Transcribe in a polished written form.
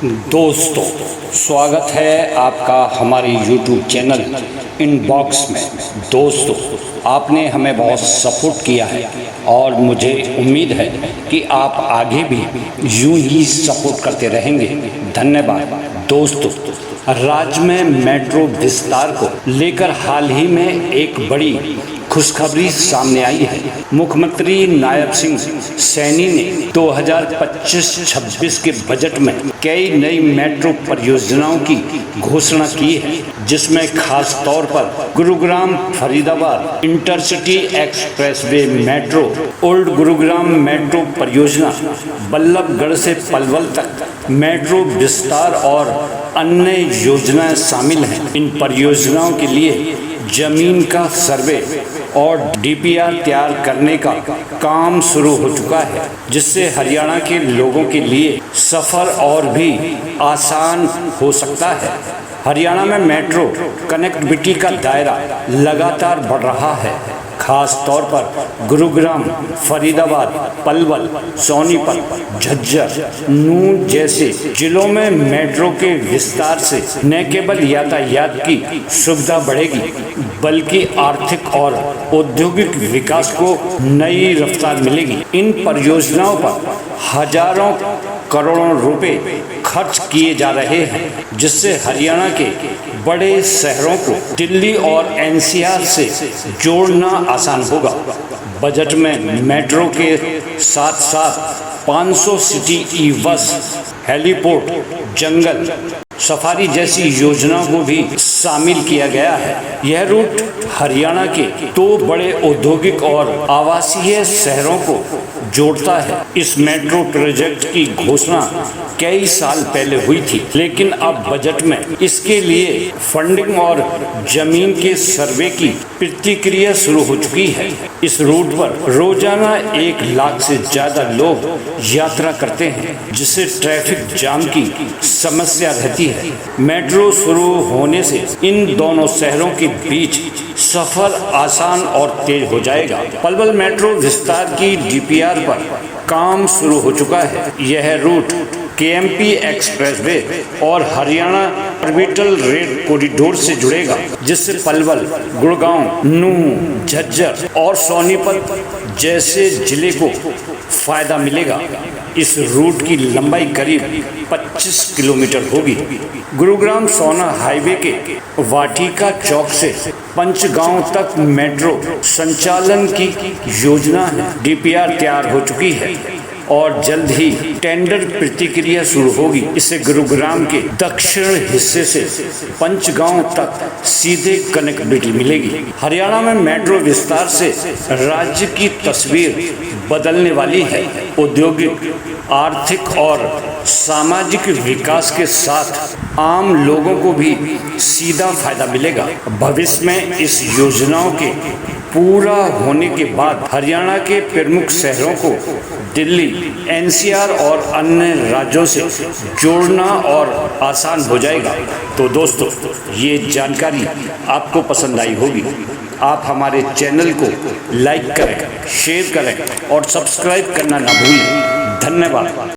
दोस्तों, स्वागत है आपका हमारे YouTube चैनल इनबॉक्स में। दोस्तों, आपने हमें बहुत सपोर्ट किया है और मुझे उम्मीद है कि आप आगे भी यूं ही सपोर्ट करते रहेंगे। धन्यवाद। दोस्तों, राज्य में मेट्रो विस्तार को लेकर हाल ही में एक बड़ी खुशखबरी सामने आई है। मुख्यमंत्री नायब सिंह सैनी ने 2025-26 के बजट में कई नई मेट्रो परियोजनाओं की घोषणा की है, जिसमें खास तौर पर Gurugram Faridabad intercity expressway metro, old Gurugram metro परियोजना, बल्लभगढ़ से पलवल तक मेट्रो विस्तार और अन्य योजनाएं शामिल हैं। इन परियोजनाओं के लिए जमीन का सर्वे और डीपीआर तैयार करने का काम शुरू हो चुका है, जिससे हरियाणा के लोगों के लिए सफ़र और भी आसान हो सकता है। हरियाणा में मेट्रो कनेक्टिविटी का दायरा लगातार बढ़ रहा है। खास तौर पर गुरुग्राम, फरीदाबाद, पलवल, सोनीपत, झज्जर, नूंह जैसे जिलों में मेट्रो के विस्तार से न केवल यातायात की सुविधा बढ़ेगी, बल्कि आर्थिक और औद्योगिक विकास को नई रफ्तार मिलेगी। इन परियोजनाओं पर हजारों करोड़ों रुपए खर्च किए जा रहे हैं, जिससे हरियाणा के बड़े शहरों को दिल्ली और एनसीआर से जोड़ना आसान होगा। बजट में मेट्रो के साथ साथ 500 सिटी ई बस, हेलीपोर्ट, जंगल सफारी जैसी योजनाओं को भी शामिल किया गया है। यह रूट हरियाणा के 2 बड़े औद्योगिक और आवासीय शहरों को जोड़ता है। इस मेट्रो प्रोजेक्ट की घोषणा कई साल पहले हुई थी, लेकिन अब बजट में इसके लिए फंडिंग और जमीन के सर्वे की प्रतिक्रिया शुरू हो चुकी है। इस रूट पर रोजाना 1 लाख से ज्यादा लोग यात्रा करते हैं, जिससे ट्रैफिक जाम की समस्या रहती है। मेट्रो शुरू होने से इन दोनों शहरों के बीच सफर आसान और तेज हो जाएगा। पलवल मेट्रो विस्तार की डीपीआर पर काम शुरू हो चुका है। यह रूट केएमपी एक्सप्रेसवे और हरियाणा ऑर्बिटल रेल कॉरिडोर से जुड़ेगा, जिससे पलवल, गुड़गांव, नूंह, झज्जर और सोनीपत जैसे जिले को फायदा मिलेगा। इस रूट की लंबाई करीब 25 किलोमीटर होगी। गुरुग्राम सोना हाईवे के वाटिका चौक से पंचगांव तक मेट्रो संचालन की योजना है। डीपीआर तैयार हो चुकी है और जल्द ही टेंडर प्रतिक्रिया शुरू होगी। इससे गुरुग्राम के दक्षिण हिस्से से पंचगांव तक सीधे कनेक्टिविटी मिलेगी। हरियाणा में मेट्रो विस्तार से राज्य की तस्वीर बदलने वाली है। औद्योगिक, आर्थिक और सामाजिक विकास के साथ आम लोगों को भी सीधा फायदा मिलेगा। भविष्य में इस योजनाओं के पूरा होने के बाद हरियाणा के प्रमुख शहरों को दिल्ली, एनसीआर और अन्य राज्यों से जोड़ना और आसान हो जाएगा। तो दोस्तों, ये जानकारी आपको पसंद आई होगी। आप हमारे चैनल को लाइक करें, शेयर करें और सब्सक्राइब करना ना भूलें। धन्यवाद।